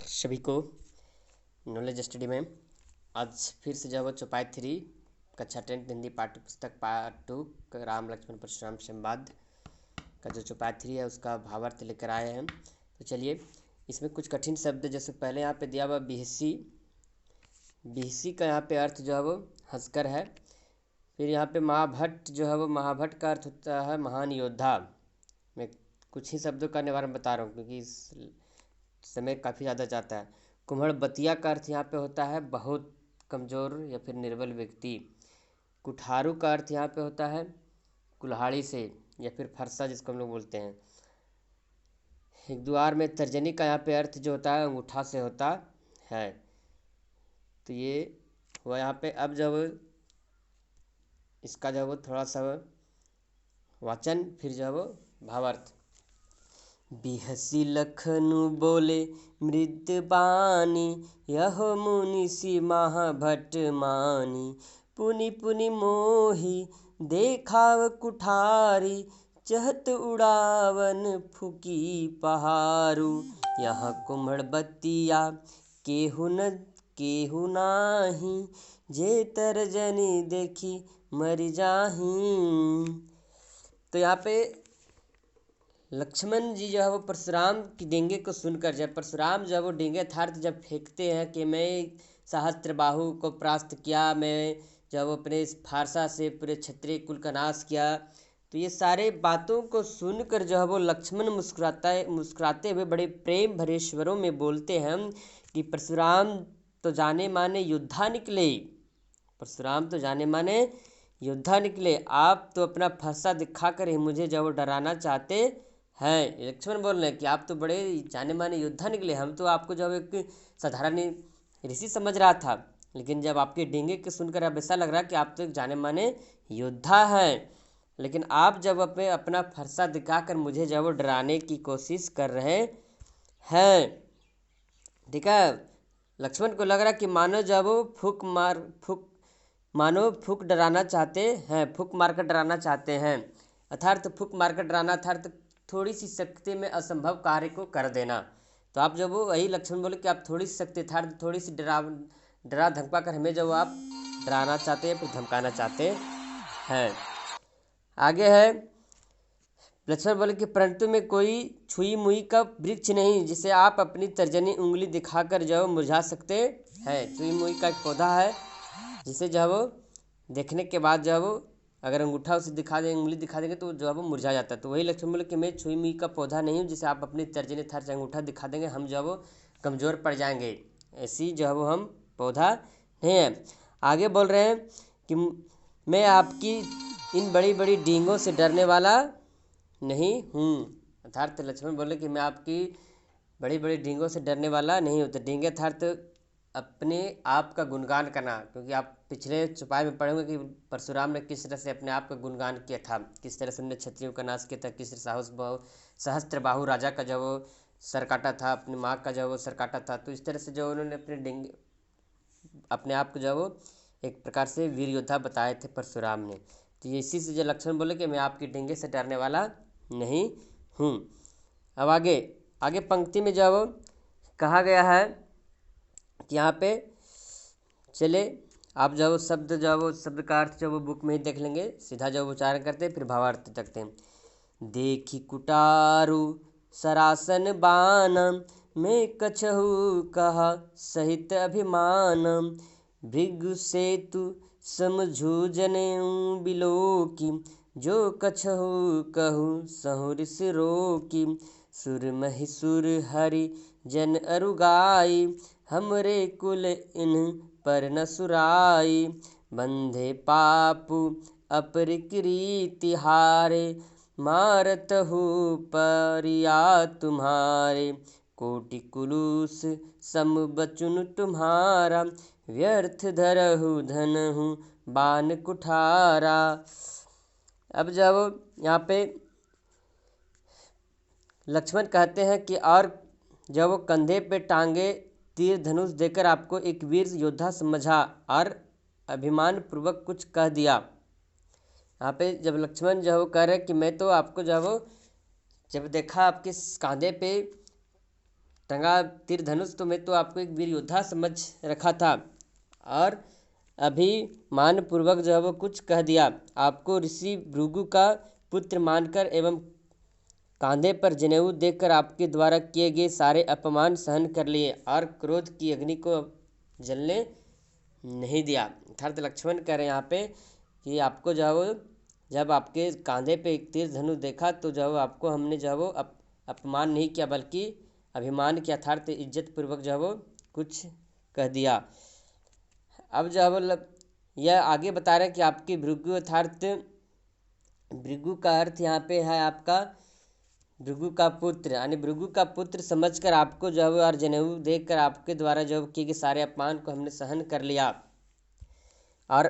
सभी को knowledge study में आज फिर से जो है वो चौपाई 3 कक्षा 10 हिंदी पाठ्य पुस्तक पार्ट 2 राम लक्ष्मण परशुराम संवाद का जो चौपाई 3 है उसका भावार्थ लेकर आए हैं। तो चलिए, इसमें कुछ कठिन शब्द जैसे पहले यहाँ पे दिया हुआ बिहसी, बिहसी का यहाँ पे अर्थ जो है वो हंसकर है। फिर यहाँ पे महाभट्ट जो है वो महाभट्ट का अर्थ होता है महान योद्धा। मैं कुछ ही शब्दों का निवारण बता रहा हूँ क्योंकि इस समय काफ़ी ज़्यादा जाता है। कुम्हड़बतिया का अर्थ यहाँ पे होता है बहुत कमज़ोर या फिर निर्बल व्यक्ति। कुठारू का अर्थ यहाँ पे होता है कुल्हाड़ी से या फिर फरसा जिसको हम लोग बोलते हैं। एक द्वार में तर्जनी का यहाँ पे अर्थ जो होता है अंगूठा से होता है। तो ये हुआ यहाँ पे। अब जब इसका जो वो थोड़ा सा वाचन फिर जो वो भावार्थ। बिहसी लखनु बोले मृदबानी यह मुनिषि महाभट्ट मानी। पुनि पुनि मोहि देखाव कुठारी चहत उड़ावन फुकी पहारू। यह कुम्हड़बतिया केहू नाही जे तर्जनी देखी मर जाही। तो यहाँ पे लक्ष्मण जी जो है वो परशुराम की डेंगे को सुनकर, जब परशुराम जो है वो डेंगे अर्थात जब फेंकते हैं कि मैं सहस्त्रबाहु को परास्त किया, मैं जब अपने इस फारसा से पूरे क्षत्रिय कुल का नाश किया, तो ये सारे बातों को सुनकर जो है वो लक्ष्मण मुस्कुराते हुए बड़े प्रेम भरे स्वरों में बोलते हैं कि परशुराम तो जाने माने योद्धा निकले, परशुराम तो जाने माने योद्धा निकले, आप तो अपना फरसा दिखाकर ही मुझे जो वो डराना चाहते हैं। लक्ष्मण बोल रहे हैं कि आप तो बड़े जाने माने योद्धा निकले, हम तो आपको जब एक साधारण ऋषि समझ रहा था, लेकिन जब आपके डेंगे के सुनकर अब ऐसा लग रहा है कि आप तो एक जाने माने योद्धा हैं। लेकिन आप जब अपना फरसा दिखाकर मुझे जब वो डराने की कोशिश कर रहे हैं, ठीक है। लक्ष्मण को लग रहा कि मानो जब वो मानो फूक डराना चाहते हैं, फूक मारकर डराना चाहते हैं, अर्थात फूक मारकर डराना अर्थात थोड़ी सी शक्ति में असंभव कार्य को कर देना। तो आप जब वो वही लक्ष्मण बोले कि आप थोड़ी सी शक्ति अर्थात थोड़ी सी डरा धमका कर हमें जब आप डराना चाहते हैं फिर धमकाना चाहते हैं। आगे है लक्ष्मण बोले कि परंतु में कोई छुई मुई का वृक्ष नहीं जिसे आप अपनी तर्जनी उंगली दिखाकर जो मुरझा सकते हैं। छुई मुई का एक पौधा है जिसे जो है वो देखने के बाद जो है वो अगर अंगूठा उसे दिखा देंगे, उंगली दिखा देंगे तो जो है वो मुरझा जाता है। तो वही लक्ष्मण बोले कि मैं छुई मुई का पौधा नहीं हूँ जिसे आप अपनी तर्जनी थार से अंगूठा दिखा देंगे हम जो है वो कमज़ोर पड़ जाएंगे, ऐसी जो है वो हम पौधा नहीं है। आगे बोल रहे हैं कि मैं आपकी इन बड़ी बड़ी डींगों से डरने वाला नहीं हूँ, अर्थात लक्ष्मण बोले कि मैं आपकी बड़ी बड़ी डींगों से डरने वाला नहीं हूँ। तो डींगे अर्थात अपने आप का गुणगान करना, क्योंकि आप पिछले चौपाई में पढ़ेंगे कि परशुराम ने किस तरह से अपने आप का गुणगान किया था, किस तरह से उन्होंने क्षत्रियों का नाश किया था, किस तरह सहस्त्रबाहु राजा का जब वो सर काटा था, अपनी माँ का जब वो सर काटा था। तो इस तरह से जो उन्होंने अपने आप को जो वो एक प्रकार से वीर योद्धा बताए थे परशुराम ने। तो ये इसी से जो लक्ष्मण बोले कि मैं आपकी डेंगे से डरने वाला नहीं हूँ। अब आगे पंक्ति में जो कहा गया है कि यहाँ पे चले आप जो शब्द शब्द का अर्थ जो वो बुक में ही देख लेंगे, सीधा जो उच्चारण करते हैं फिर भावार्थ तकते हैं। देखी कुटारू सरासन बानम मैं कछहु कहा सहित अभिमानम। भृगु सेतु समझू जनेऊ बिलोकी जो कछहु कहू सहुरिस रोकी। सुर महिसुर हरि जन अरुगाई हमरे कुल इन पर न सुराई। बंधे पापु अपरिकृति हारे मारतहु परिया तुम्हारे। कोटि कुलूस सम बचुन तुम्हारा व्यर्थ धरहु धनहु बान कुठारा। अब जब यहाँ पे लक्ष्मण कहते हैं कि और जब वो कंधे पे टांगे तीर धनुष देकर आपको एक वीर योद्धा समझा और अभिमान पूर्वक कुछ कह दिया। यहाँ पे जब लक्ष्मण जो है वो कह रहे हैं कि मैं तो आपको जो है वो जब देखा आपके कंधे पे टंगा तीर धनुष तो मैं तो आपको एक वीर योद्धा समझ रखा था, और अभी मानपूर्वक जो है वो कुछ कह दिया। आपको ऋषि भृगु का पुत्र मानकर एवं कांधे पर जनेऊ देखकर आपके द्वारा किए गए सारे अपमान सहन कर लिए और क्रोध की अग्नि को जलने नहीं दिया। अर्थात लक्ष्मण कह रहे हैं यहाँ पे कि आपको जो है वो जब आपके कांधे पे एक तीर धनुष देखा तो जो है वो आपको हमने जो है वो अपमान नहीं किया बल्कि अभिमान के यथार्थ इज्जत पूर्वक जो है वो कुछ कह दिया। अब जो है वो यह आगे बता रहे हैं कि आपकी भृगु अर्थात भृगु का अर्थ यहाँ पे है आपका भृगु का पुत्र, यानी भृगु का पुत्र समझकर आपको जो है वो और जनेऊ देखकर आपके द्वारा जो किए गए सारे अपमान को हमने सहन कर लिया और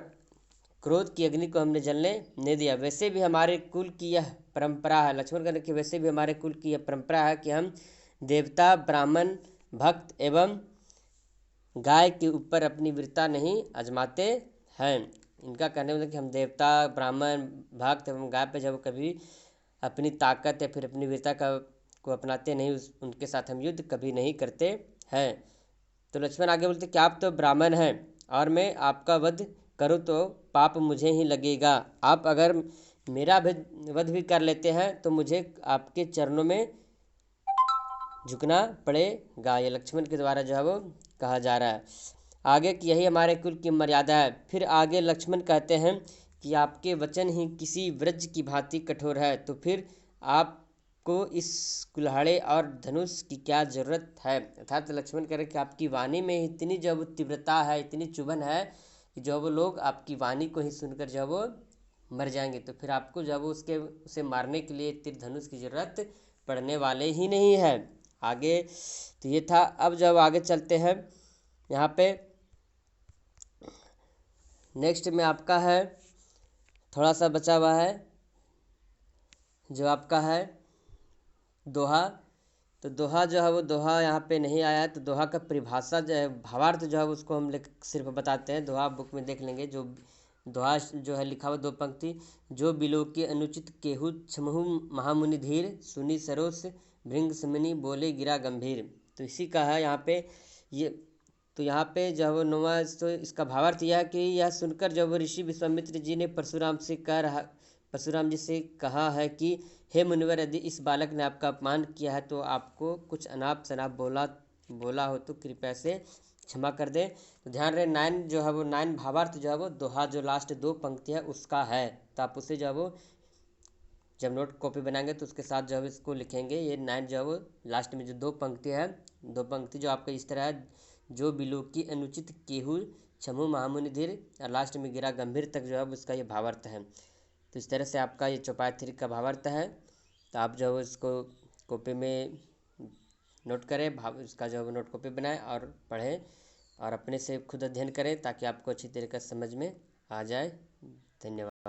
क्रोध की अग्नि को हमने जलने नहीं दिया। वैसे भी हमारे कुल की यह परंपरा है, लक्ष्मण कहने की वैसे भी हमारे कुल की यह परंपरा है कि हम देवता, ब्राह्मण, भक्त एवं गाय के ऊपर अपनी वीरता नहीं आजमाते हैं। इनका कहने मतलब कि हम देवता, ब्राह्मण, भक्त एवं गाय पे जब कभी अपनी ताकत या फिर अपनी वीरता को अपनाते नहीं, उनके साथ हम युद्ध कभी नहीं करते हैं। तो लक्ष्मण आगे बोलते कि आप तो ब्राह्मण हैं और मैं आपका वध करूँ तो पाप मुझे ही लगेगा। आप अगर मेरा वध भी कर लेते हैं तो मुझे आपके चरणों में झुकना पड़ेगा। ये लक्ष्मण के द्वारा जो है वो कहा जा रहा है आगे कि यही हमारे कुल की मर्यादा है। फिर आगे लक्ष्मण कहते हैं कि आपके वचन ही किसी वृक्ष की भांति कठोर है, तो फिर आपको इस कुल्हाड़े और धनुष की क्या ज़रूरत है। अर्थात लक्ष्मण कह रहे कि आपकी वाणी में इतनी जो तीव्रता है, इतनी चुभन है कि जो वो लोग आपकी वाणी को ही सुनकर जो वो मर जाएंगे, तो फिर आपको जब उसे मारने के लिए तीर धनुष की ज़रूरत पड़ने वाले ही नहीं है। आगे तो ये था। अब जब आगे चलते हैं यहाँ पे नेक्स्ट में आपका है थोड़ा सा बचा हुआ है जो आपका है दोहा। तो दोहा जो है वो दोहा यहाँ पे नहीं आया है, तो दोहा का परिभाषा जो है भावार्थ जो है उसको हम सिर्फ बताते हैं। दोहा बुक में देख लेंगे। जो दोहा जो है लिखा हुआ 2 पंक्ति, जो बिलो के अनुचित केहू छमहु महामुनि धीर, सुनी सरोस भृंग समनि बोले गिरा गंभीर। तो इसी का है यहाँ पे ये। तो यहाँ पे जो वो नौवा, तो इसका भावार्थ यह है कि यह सुनकर जब ऋषि विश्वामित्र जी ने परशुराम जी से कहा है कि हे मुनिवर, यदि इस बालक ने आपका अपमान किया है तो आपको कुछ अनाप शनाप बोला हो तो कृपया से क्षमा कर दे। तो ध्यान रहे 9 जो है वो 9 भावार्थ जो है वो दोहा जो लास्ट 2 पंक्ति है उसका है। तो आप उसे जो है वो जब नोट कॉपी बनाएंगे तो उसके साथ जो है इसको लिखेंगे। ये 9 जो है वो लास्ट में जो 2 पंक्ति है, 2 पंक्ति जो आपका इस तरह है, जो बिलो की अनुचित केहू छमु महामुनि धीर, और लास्ट में गिरा गंभीर तक जो है उसका ये भावार्थ है। तो इस तरह से आपका ये चौपाई 3 का भावार्थ है। तो आप जो है इसको कॉपी में नोट करें, इसका जो है नोट कॉपी बनाएं और पढ़ें और अपने से खुद अध्ययन करें ताकि आपको अच्छी तरीके से समझ में आ जाए। धन्यवाद।